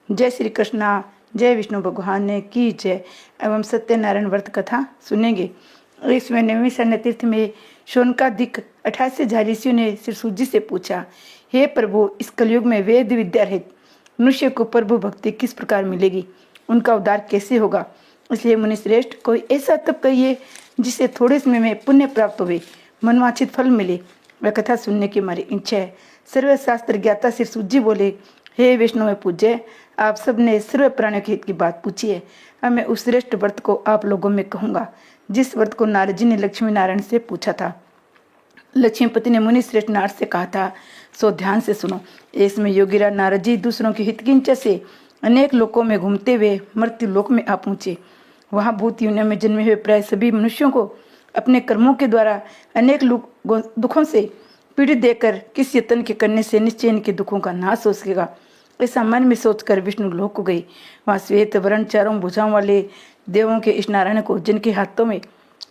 जय श्री कृष्णा, जय विष्णु भगवान ने की जय। एवं सत्यनारायण व्रत कथा सुनेंगे। इसमें 9वें शरण्य तीर्थ में शौनकादिक 28 हजार ऋषियों ने श्री सूत जी से पूछा, हे प्रभु, इस कलयुग में वेद विद्या रहित मनुष्य को प्रभु भक्ति किस प्रकार मिलेगी, उनका उद्धार कैसे होगा। इसलिए मुनिश्रेष्ठ, कोई ऐसा तप कहिए जिससे थोड़े समय में पुण्य प्राप्त हुए, मनवांछित फल मिले। वह कथा सुनने की हमारी इच्छा है। सर्वशास्त्र ज्ञाता श्री सूत जी बोले, हे विष्णु में पूज्य, आप सब ने सर्व प्राणियों के हित की बात पूछी है। अब मैं उस श्रेष्ठ व्रत को आप लोगों में कहूंगा जिस व्रत को नारद जी ने लक्ष्मी नारायण से पूछा था। लक्ष्मीपति ने मुनि श्रेष्ठ नारद से कहा था, सो ध्यान से सुनो। इसमें योगीराज नारद जी दूसरों की हित की इच्छा से अनेक लोकों में घूमते हुए मृत्यु लोक में आ पहुंचे। वहां भूत योनियों में जन्मे हुए प्राय सभी मनुष्यों को अपने कर्मों के द्वारा अनेक दुखों से पीड़ित देकर किस यत्न के करने से निश्चय इनके दुखों का नाश हो सकेगा, ऐसा मन में सोचकर विष्णु लोक को गई। वहां श्वेत वर्ण चारों भुजाओं वाले देवों के इस नारायण को, जिनके हाथों में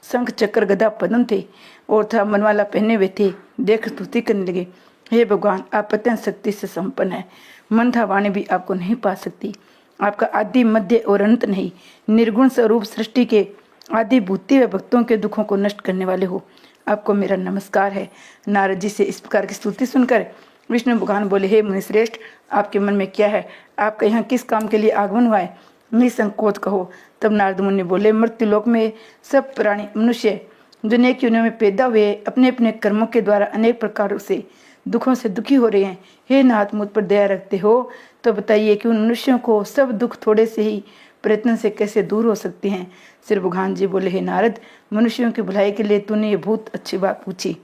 शंख चक्र गदा पद्म थे और था मनवाला पहने हुए थे, देख स्तुति करने लगे। हे भगवान, आप अत्यंत शक्ति से संपन्न है। मन था वाणी भी आपको नहीं पा सकती। आपका आदि मध्य और अंत नहीं। निर्गुण स्वरूप सृष्टि के आदि भूति व भक्तों के दुखों को नष्ट करने वाले हो। आपको मेरा नमस्कार है। नारद जी से इस प्रकार की स्तुति सुनकर विष्णु भगवान बोले, हे मुनिश्रेष्ठ, आपके मन में क्या है? आपका यहाँ किस काम के लिए आगमन हुआ है? निसंकोच कहो। तब नारद मुनि बोले, मृत्यु लोक में सब प्राणी मनुष्य जो नेक योनियों में पैदा हुए अपने अपने कर्मों के द्वारा अनेक प्रकारों से दुखों से दुखी हो रहे हैं। हे नाथ, मुझ पर दया रखते हो तो बताइए कि उन मनुष्यों को सब दुख थोड़े से ही प्रयत्न से कैसे दूर हो सकते हैं। श्री भगवान जी बोले, हे नारद, मनुष्यों की भलाई के लिए तूने ये बहुत अच्छी बात पूछी।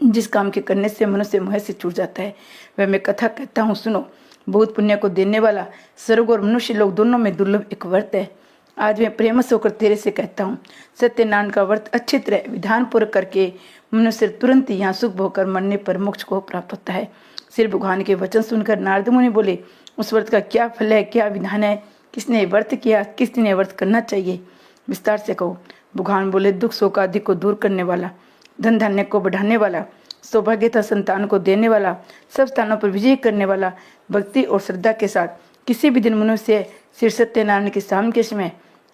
जिस काम के करने से मनुष्य मोह से छूट जाता है, वह मैं कथा कहता हूँ, सुनो। बहुत पुण्य को देने वाला स्वर्ग और मनुष्य लोग दोनों में दुर्लभ एक व्रत है। आज मैं प्रेम से होकर तेरे से कहता हूँ, सत्यनारायण का व्रत अच्छी तरह विधान पूर्वक करके मनुष्य तुरंत यहाँ सुख भोगकर मरने पर मोक्ष को प्राप्त होता है। श्री भगवान के वचन सुनकर नारद मुनि बोले, उस व्रत का क्या फल है, क्या विधान है, किसने व्रत किया, किस दिन व्रत करना चाहिए, विस्तार से कहो। भगवान बोले, दुख शोक आदि को दूर करने वाला, धन धान्य को बढ़ाने वाला, सौभाग्य तथा संतान को देने वाला, सब स्थानों पर विजय करने वाला, भक्ति और श्रद्धा के साथ किसी भी दिन मनुष्य श्री सत्यनारायण के शाम के समय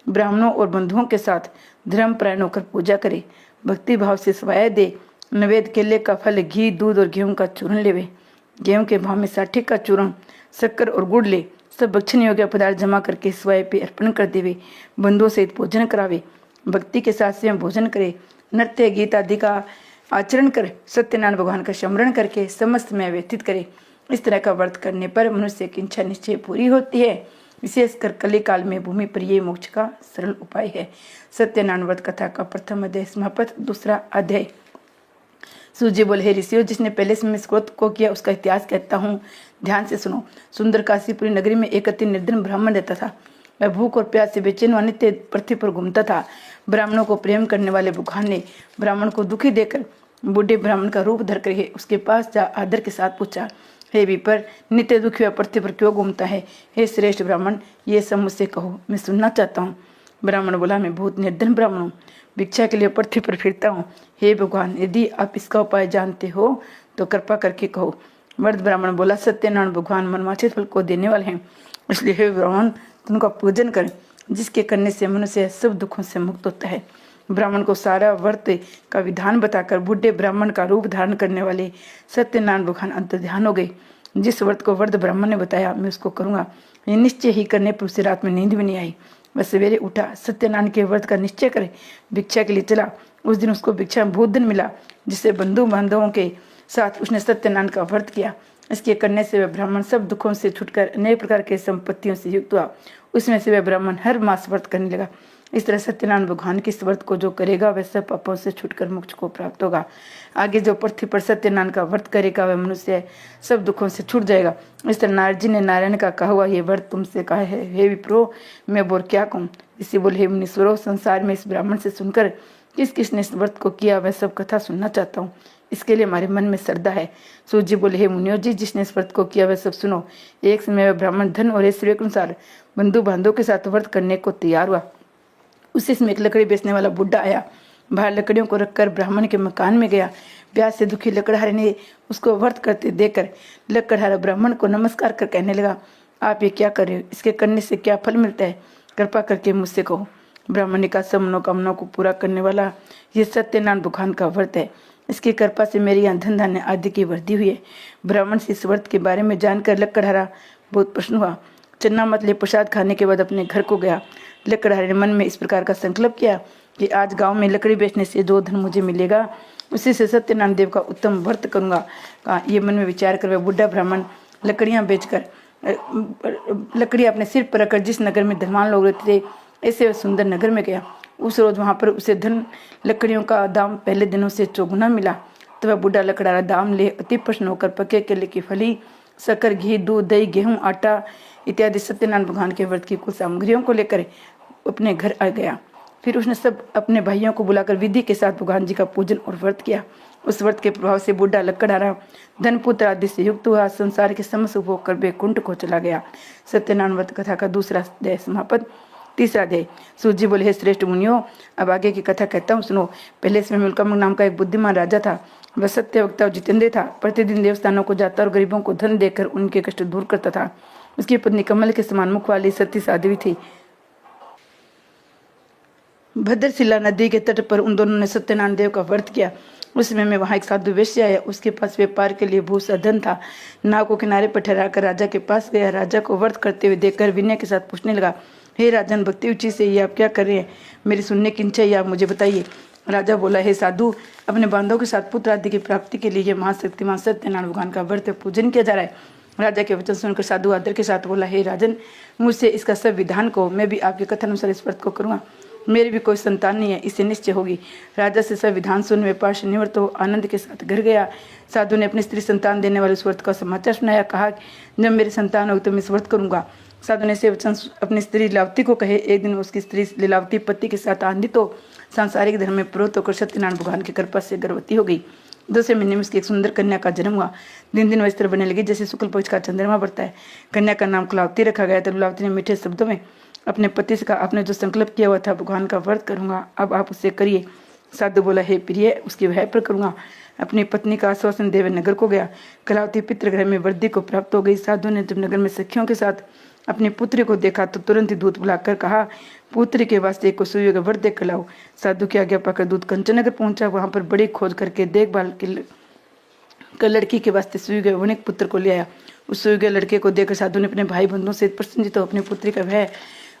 ब्राह्मणों और बंधुओं के साथ धर्म परायण होकर पूजा करे, भक्ति भाव से स्वाया दे, नवेद केले का फल, घी, दूध और गेहूं का चूर्ण लेवे, गेहूं के भाव में साठी का चूर्ण, शक्कर और गुड़ ले, सब भक्षण योग्य पदार्थ जमा करके स्वाय पे अर्पण कर देवे, बंधुओं सहित भोजन करावे, भक्ति के साथ स्वयं भोजन करे, नृत्य गीत आदि का आचरण कर सत्यनारायण भगवान का स्मरण करके समस्त में व्यतीत करे। इस तरह का व्रत करने पर मनुष्य की इच्छा निश्चय पूरी होती है। विशेषकर कली काल में भूमि पर ये मोक्ष का सरल उपाय है। सत्यनारायण व्रत कथा का प्रथम अध्याय समाप्त। दूसरा अध्याय। सूत जी बोले, हे ऋषियों, जिसने पहले समय इस व्रत को किया उसका इतिहास कहता हूँ, ध्यान से सुनो। सुंदर काशीपुरी नगरी में एक अति निर्धन ब्राह्मण रहता था। वह भूख और प्यास से बेचैन व नित्य पृथ्वी पर घूमता था। ब्राह्मणों को प्रेम करने वाले भगवान ने ब्राह्मण को दुखी देकर बूढ़े ब्राह्मण का रूप धर कर उसके पास जा आदर के साथ पूछा, हे विपर, नित्य दुखी हुआ पृथ्वी पर क्यों घूमता है? हे श्रेष्ठ ब्राह्मण, ये सब मुझसे कहो, मैं सुनना चाहता हूँ। ब्राह्मण बोला, मैं बहुत निर्धन ब्राह्मण हूँ, भिक्षा के लिए पृथ्वी पर फिरता हूँ। हे भगवान, यदि आप इसका उपाय जानते हो तो कृपा करके कहो। वृद्ध ब्राह्मण बोला, सत्यनारायण भगवान मनवांछित फल को देने वाले हैं, इसलिए हे ब्राह्मण, उनका पूजन करें, जिसके करने से मनुष्य सब दुखों से मुक्त होता है। ब्राह्मण को सारा व्रत का विधान बताकर बूढ़े ब्राह्मण का रूप धारण करने वाले सत्यनारायण भगवान अंतर्ध्यान हो गए। जिस व्रत को वृद्ध ब्राह्मण ने बताया मैं उसको करूंगा, ये निश्चय ही करने पर उसे रात में नींद भी नहीं आई। वह सवेरे उठा, सत्यनारायण के व्रत का निश्चय करे, भिक्षा के लिए चला। उस दिन उसको भिक्षा में भोजन मिला, जिससे बंधु बांधवों के साथ उसने सत्यनारायण का व्रत किया। इसके करने से वह ब्राह्मण सब दुखों से छुटकर अनेक प्रकार के संपत्तियों से युक्त हुआ। उसमें से वह ब्राह्मण हर मास व्रत करने लगा। इस तरह सत्यनारायण भगवान के इस व्रत को जो करेगा वह सब पापों से छुटकर मोक्ष को प्राप्त होगा। आगे जो पृथ्वी पर सत्यनारायण का व्रत करेगा वह मनुष्य सब दुखों से छूट जाएगा। इस तरह नारद जी ने नारायण का कहा हुआ ये व्रत तुमसे कहा है। हे विप्रो, मैं बोल क्या कहूँ? इसी बोले, हे मुनीश्वरों, संसार में इस ब्राह्मण से सुनकर किस किसने इस व्रत को किया वह सब कथा सुनना चाहता हूँ। इसके लिए हमारे मन में श्रद्धा है। सूत जी बोले, हे मुनियों जी, जिसने इस व्रत को किया वह सब सुनो। एक समय वह ब्राह्मण धन और ऐश्वर्य के अनुसार बंधु बांधवों के साथ व्रत करने को तैयार हुआ। उसी समय एक लकड़ी बेचने वाला बुढ़ा आया। बाहर लकड़ियों को रखकर ब्राह्मण के मकान में गया। प्यास से दुखी लकड़हारे ने उसको व्रत करते देखकर लकड़हारा ब्राह्मण को नमस्कार कर कहने लगा, आप ये क्या कर रहे हो? इसके करने से क्या फल मिलता है? कृपा करके मुझसे कहो। ब्राह्मण ने कहा, सब मनोकामनाओं को पूरा करने वाला ये सत्यनारायण भगवान का व्रत है। इसकी कृपा से मेरे यहाँ धन धान्य आदि की वृद्धि हुई है। ब्राह्मण से इस व्रत के बारे में जानकर लकड़हारा बहुत प्रसन्न हुआ। चन्ना मत ले प्रसाद खाने के बाद अपने घर को गया। लकड़हारे ने मन में इस प्रकार का संकल्प किया कि आज गांव में लकड़ी बेचने से जो धन मुझे मिलेगा उसी से सत्यनारायण देव का उत्तम व्रत करूंगा। ये मन में विचार कर वह बुढ़ा ब्राह्मण लकड़ियां बेचकर लकड़ियां अपने सिर पर रखकर जिस नगर में धनवान लोग रहते थे ऐसे वह सुंदर नगर में गया। उस रोज वहां पर उसे धन लकड़ियों का दाम पहले दिनों से चौगुना मिला। तो वह बुढ़ा लकड़हारा दाम ले अति प्रसन्न होकर पके केले की फली, शक्कर, घी, दूध, दही, गेहूं, आटा इत्यादि सत्यनारायण भगवान के व्रत की कुल सामग्रियों को लेकर अपने घर आ गया। फिर उसने सब अपने भाइयों को बुलाकर विधि के साथ भगवान जी का पूजन और व्रत किया। उस व्रत के प्रभाव से बुढ़ा लकड़हारा धन पुत्र आदि से युक्त हुआ, संसार के समस्त उपभोग कर बैकुंठ को चला गया। सत्यनारायण व्रत कथा का दूसरा अध्याय समाप्त। तीसरा अध्याय। सूत जी बोले, हे श्रेष्ठ मुनियों, अब आगे की कथा कहता हूँ, सुनो। पहले समय मुल्कमल नाम का एक बुद्धिमान राजा था। वह सत्य वक्ता और जितेंद्र था। प्रतिदिन देवस्थानों को जाता और गरीबों को धन देकर उनके कष्ट दूर करता था। उसकी पत्नी कमल के समान मुख वाली सती साध्वी थी। भद्रशिला नदी के तट पर उन दोनों ने सत्यनारायण देव का व्रत किया। उस समय में वहां एक साधु वैश्य आया। उसके पास व्यापार के लिए बहुत सा धन था। नाव को किनारे पर ठहराकर राजा के पास गया। राजा को व्रत करते हुए देखकर विनय के साथ पूछने लगा, हे राजन, भक्ति उच्ची से ये आप क्या कर रहे हैं? मेरी सुनने की इच्छा है, आप मुझे बताइए। राजा बोला, हे साधु, अपने बांधवों के साथ पुत्र आदि की प्राप्ति के लिए महाशक्तिमान सत्यनारायण भगवान का व्रत पूजन किया जा रहा है। राजा के वचन सुनकर साधु आदर के साथ बोला, हे राजन, मुझसे इसका सब विधान को, मैं भी आपके कथन अनुसार इस व्रत को करूंगा। मेरी भी कोई संतान नहीं है, इससे निश्चय होगी। राजा से सब विधान सुन व्यापार से निवृत्त हो आनंद के साथ घर गया। साधु ने अपनी स्त्री संतान देने वाले उस व्रत का समाचार सुनाया। कहा, जब मेरी संतान होगी तो मैं इस व्रत करूंगा। साधु ने से वचन अपनी स्त्री लीलावती को कहे। एक दिन उसकी स्त्री लीलावती पति के साथ आनंदित हो सांसारिक धर्म में प्रवृत्त होकर सत्यनारायण भगवान की कृपा से गर्भवती हो गई। दूसरे महीने में उसकी एक सुंदर कन्या का जन्म हुआ। दिन दिन वह इस तरह बनने लगी जैसे शुक्ल पक्ष का चंद्रमा बढ़ता है। कन्या का नाम कलावती रखा गया। तो लीलावती ने मीठे शब्दों में अपने पति से कहा, आपने जो संकल्प किया हुआ था भगवान का व्रत करूंगा, अब आप उससे करिए। साधु बोला, हे प्रिय, उसके भय पर करूंगा। अपनी पत्नी का आश्वासन देवे नगर को गया। कलावती पितृगृह में वृद्धि को प्राप्त हो गई। साधु ने जब नगर में सखियों के साथ अपनी पुत्री को देखा तो तुरंत ही दूध बुलाकर कहा, पुत्री के वास्ते एक सुई का व्रत देकर लाओ। साधु की आज्ञा पाकर दूध कंचनगर पहुंचा। वहां पर बड़ी खोज करके देखभाल के लड़की के वास्ते सुई गए वनिक पुत्र को ले आया। उस सुई गए लड़के को देखकर साधु ने अपने भाई बंधुओं से प्रसन्नचित्त हो अपनी पुत्री का वह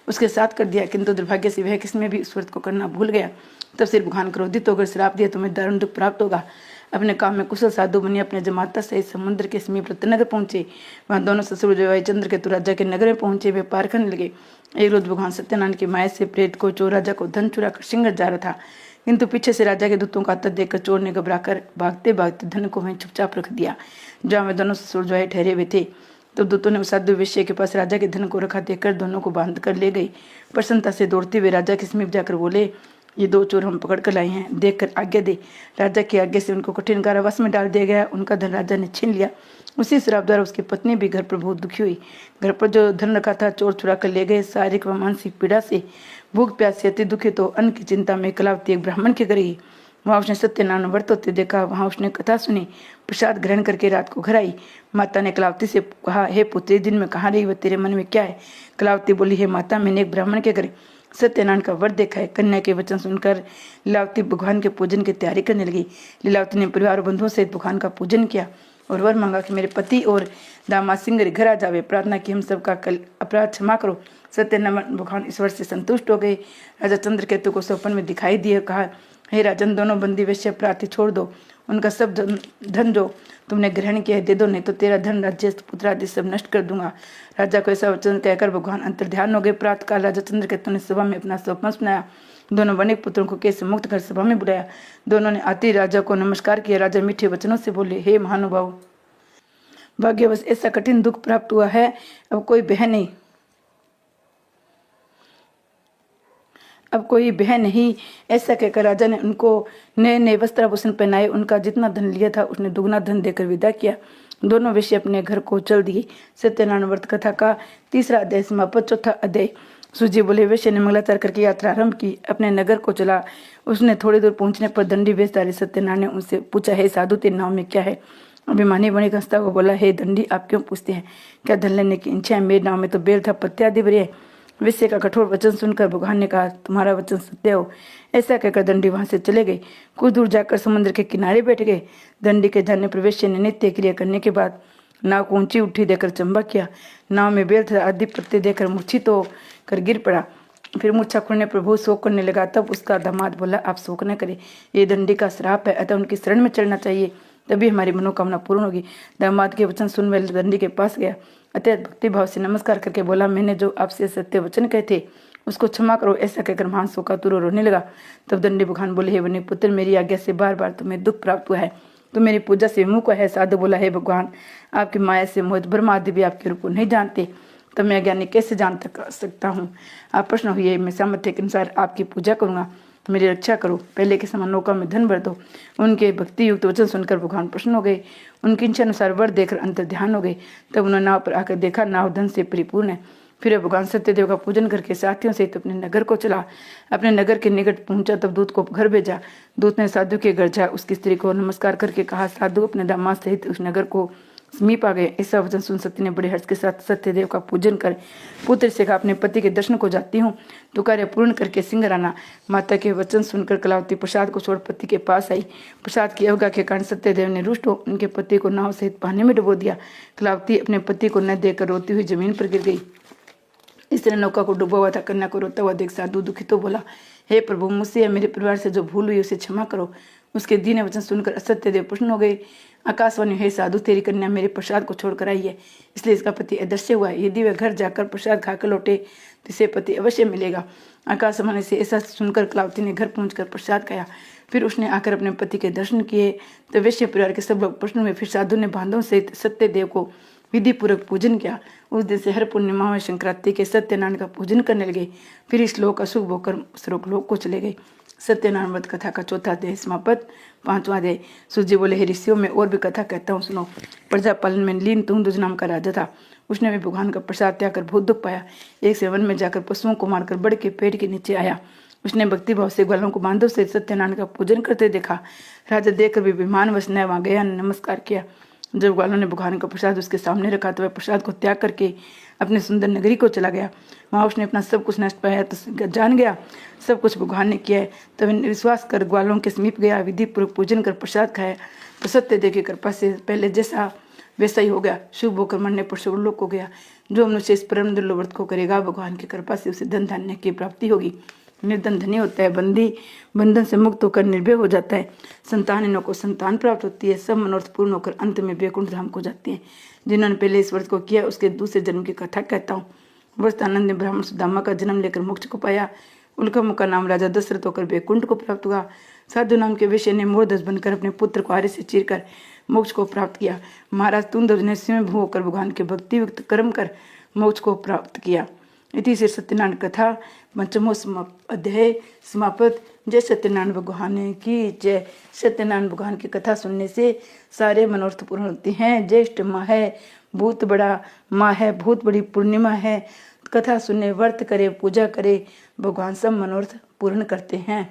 उसके साथ कर दिया। किंतु दुर्भाग्य से वह किसमें भी उस व्रत को करना भूल गया। तब सिर भगवान क्रोधित होकर श्राप दिया, तुम्हें दारुण दुख प्राप्त होगा। अपने काम में कुशल साधु बनी अपने जमाता सहित समुद्र के समीप रत्नगर पहुंचे। वहां दोनों ससुर जो चंद्र के राजा के नगर में पहुंचे। वे पार करने लगे। एक रोज भगवान सत्यनारायण की माया से प्रेत को चोर राजा को धन चुरा कर सिंगर जा रहा था। किंतु पीछे से राजा के दूतों का आतंक देखकर चोर ने घबराकर भागते भागते धन को वहीं चुपचाप रख दिया जहाँ वे दोनों ससुर जो ठहरे हुए थे। तो दूतों ने साधु वैश्य के पास राजा के धन को रखा देखकर दोनों को बांध कर ले गई। प्रसन्नता से दौड़ते हुए राजा के समीप जाकर बोले, ये दो चोर हम पकड़ कर लाए हैं, देखकर आज्ञा दे। राजा की आज्ञा से उनको कठिन कारावास में डाल दिया गया। उनका धन राजा ने छीन लिया। उसी श्राप द्वारा उसकी पत्नी भी घर पर बहुत दुखी हुई। घर पर जो धन रखा था चोर चुरा कर ले गए। शारीरिक व मानसिक पीड़ा से भूख प्यास से अति दुखित हो अन्न की चिंता में कलावती एक ब्राह्मण के घर गई। वहाँ उसने सत्यनारायण व्रत होते देखा। वहाँ उसने कथा सुनी, प्रसाद ग्रहण करके रात को घर आई। माता ने कलावती से कहा, हे पुत्री, दिन में कहाँ रही, वह तेरे मन में क्या है? कलावती बोली, हे माता, मैंने एक ब्राह्मण के घर सत्यनारायण का व्रत देखा है। कन्या के वचन सुनकर लीलावती भगवान के पूजन की तैयारी करने लगी। लीलावती ने परिवार और बंधुओं सहित भगवान का पूजन किया और वर मांगा कि मेरे पति और दामाद सिंह घर आ जावे। प्रार्थना की, हम सबका कल अपराध क्षमा करो। सत्यनारायण भगवान ईश्वर से संतुष्ट हो गए। राजा चंद्रकेतु को स्वप्न में दिखाई दिए। कहा, हे राजन, दोनों बंदी वैश्य प्रार्थी छोड़ दो। उनका सब धन जो तुमने ग्रहण किया है दे दो, नहीं तो तेरा धन, राज्य, पुत्र आदि सब नष्ट कर दूंगा। राजा को ऐसा वचन कहकर भगवान अंतर्ध्यान हो गए। प्रातःकाल राजा चंद्रकेतु ने सभा में अपना स्वप्न सुनाया। दोनों वनिक पुत्रों को कैसे मुक्त कर सभा में बुलाया। दोनों ने आते राजा को नमस्कार किया। राजा मीठे वचनों से बोले, हे महानुभाव, भाग्यवश ऐसा कठिन दुख प्राप्त हुआ है, अब कोई बहन नहीं। ऐसा कहकर राजा ने उनको नए नए वस्त्र आभूषण पहनाए। उनका जितना धन लिया था उसने दुगना धन देकर विदा किया। दोनों वैश्य अपने घर को चल दिए। सत्यनारायण व्रत कथा का तीसरा अध्याय समाप्त। चौथा अध्याय। सूजी बोले, वैश्य ने मंगलाचार करके यात्रा आरंभ की, अपने नगर को चला। उसने थोड़ी दूर पहुंचने पर दंडी वेशधारी सत्यनारायण ने उनसे पूछा, हे साधु, तेरे नाम में क्या है? अभिमानी वणिक हंसता हुआ बोला, हे दंडी, आप क्यों पूछते हैं? क्या धन लेने की इच्छा है? मेरे नाम में तो बेल था, पत्ते आदि भरे। विषय का कठोर वचन सुनकर भगवान ने कहा, तुम्हारा वचन सत्य हो। ऐसा कहकर दंडी वहां से चले गए। कुछ दूर जाकर समुद्र के किनारे बैठ गए। दंडी के जाने पर वेश्या ने नित्य क्रिया करने के बाद नाव को ऊंची उठी देकर चंबा किया। नाव में बेल था आदि पत्ते देकर मूर्छित होकर गिर पड़ा। फिर मूर्छा खुलने पर बहुत शोक करने लगा। तब उसका दामाद बोला, आप शोक न करें, ये दंडी का श्राप है, अतः उनकी शरण में चलना चाहिए, तभी हमारी मनोकामना पूर्ण होगी। दामाद के वचन सुन वह दंडी के पास गया। अत्यंत भक्ति भाव से नमस्कार करके बोला, मैंने जो आपसे सत्य वचन कहे थे उसको क्षमा करो। ऐसा कहकर महान शोकातुर रोने लगा। तब दंडी भगवान बोले, हे वनी पुत्र, मेरी आज्ञा से बार बार तुम्हें दुख प्राप्त हुआ है, तो मेरी पूजा से मुख है। साधु बोला, हे भगवान, आपकी माया से मोहित ब्रह्मा आदि भी आपके रूप को नहीं जानते, तो मैं अज्ञानी कैसे जान सकता हूँ? आप प्रश्न हुए, मैं सामर्थ्य के अनुसार आपकी पूजा करूंगा, मेरी रक्षा करो। पहले के समान नौका में धन भर दो। उनके भक्ति युक्त वचन सुनकर भगवान प्रसन्न हो गए। उनकी इच्छा अनुसार वर देकर अंतर ध्यान हो गए। तब उन्होंने नाव पर आकर देखा, नाव धन से परिपूर्ण है। फिर भगवान सत्यदेव का पूजन करके साथियों सहित अपने नगर को चला। अपने नगर के निकट पहुंचा तब दूत को घर भेजा। दूत ने साधु के घर जा उसकी स्त्री को नमस्कार करके कहा, साधु अपने दामाद सहित उस नगर को समीप आ गए। ऐसा वचन सुन सत्य ने बड़े हर्ष के साथ सत्यदेव का पूजन कर पुत्र से कहा, अपने पति के दर्शन को जाती हूँ, तो कार्य पूर्ण करके सिंह आना। माता के वचन सुनकर कलावती प्रसाद को छोड़ पति के पास आई। प्रसाद की अवज्ञा के कारण सत्यदेव ने रुष्ट हो उनके पति को नाव सहित पानी में डुबो दिया। कलावती अपने पति को न देकर रोती हुई जमीन पर गिर गई। इस तरह नौका को डूबा हुआ था कन्या को रोता हुआ देख साधु दुखित तो बोला, हे प्रभु, मुझसे या मेरे परिवार से जो भूल हुई उसे क्षमा करो। उसके दीन वचन सुनकर सत्यदेव प्रसन्न हो गए। आकाशवाणी, हे साधु, तेरी कन्या मेरे प्रसाद को छोड़कर आई है, इसलिए इसका पति अदृश्य हुआ है। यदि वह घर जाकर प्रसाद खाकर लौटे तो इसे पति अवश्य मिलेगा। आकाशवाणी से ऐसा सुनकर कलावती ने घर पहुंचकर प्रसाद खाया। फिर उसने आकर अपने पति के दर्शन किए। तो वैश्य परिवार के सब लोग प्रसन्न हुए। फिर साधु ने बांधवों सहित सत्यदेव को विधि पूर्वक पूजन किया। उस दिन से हर पूर्णिमा में संक्रांति के सत्यनारायण का पूजन करने लगे। फिर इस लोक अशुभ होकर सर्वलोक लोक को चले गए। सत्यनारायण व्रत कथा का चौथा अध्याय समाप्त। 5वां अध्याय। सूर्य बोले, हे ऋषियों, मैं और भी कथा कहता हूँ, सुनो। प्रजापालन में लीन तुंदुज नाम का राजा था। उसने भी भगवान का प्रसाद त्याग कर बहुत दुख पाया। एक से वन में जाकर पशुओं को मारकर बड़ के पेड़ के नीचे आया। उसने भक्ति भाव से ग्वालों को बांधव से सत्यनारायण का पूजन करते देखा। राजा देखकर भी विमानवश न वहां गया, नमस्कार किया। जब ग्वालों ने भगवान का प्रसाद उसके सामने रखा तो वह प्रसाद को त्याग करके अपने सुंदर नगरी को चला गया। वहां उसने अपना सब कुछ नष्ट पाया तो जान गया सब कुछ भगवान ने किया है। तब विश्वास कर ग्वालों के समीप गया, विधि पूर्वक पूजन कर प्रसाद खाया तो सत्यदेव की कृपा से पहले जैसा वैसा ही हो गया। शुभ होकर मरने पर स्वर्गलोक को गया। जो मनुष्य इस परम दुर्लभ व्रत को करेगा, भगवान की कृपा से उसे धन धान्य की प्राप्ति होगी। निर्धन धनी होता है, बंदी बंधन से मुक्त होकर निर्भय हो जाता है, संतानों को संतान प्राप्त होती है, सब मनोरथ पूर्ण होकर अंत में वैकुंठ धाम को जाते हैं। जिन्होंने पहले इस व्रत को किया उसके दूसरे जन्म की कथा कहता हूँ। वस्त आनंद ने ब्राह्मण सुदामा का जन्म लेकर मोक्ष को पाया। उनका मुख का नाम राजा दशरथ होकर वैकुंठ को प्राप्त हुआ। साधु नाम के विषय ने मोहदस बनकर अपने पुत्र को आर्य से चीरकर मोक्ष को प्राप्त किया। महाराज तुंदव ने सिंह भू होकर भगवान के भक्ति युक्त कर्म कर मोक्ष को प्राप्त किया। इति से सत्यनारायण कथा 5वां अध्याय समाप्त। जय सत्यनारायण भगवान की जय। सत्यनारायण भगवान की कथा सुनने से सारे मनोरथ पूर्ण होते हैं। ज्येष्ठ माह है, बहुत बड़ा माह है, बहुत बड़ी पूर्णिमा है। कथा सुने, व्रत करे, पूजा करे, भगवान सब मनोरथ पूर्ण करते हैं।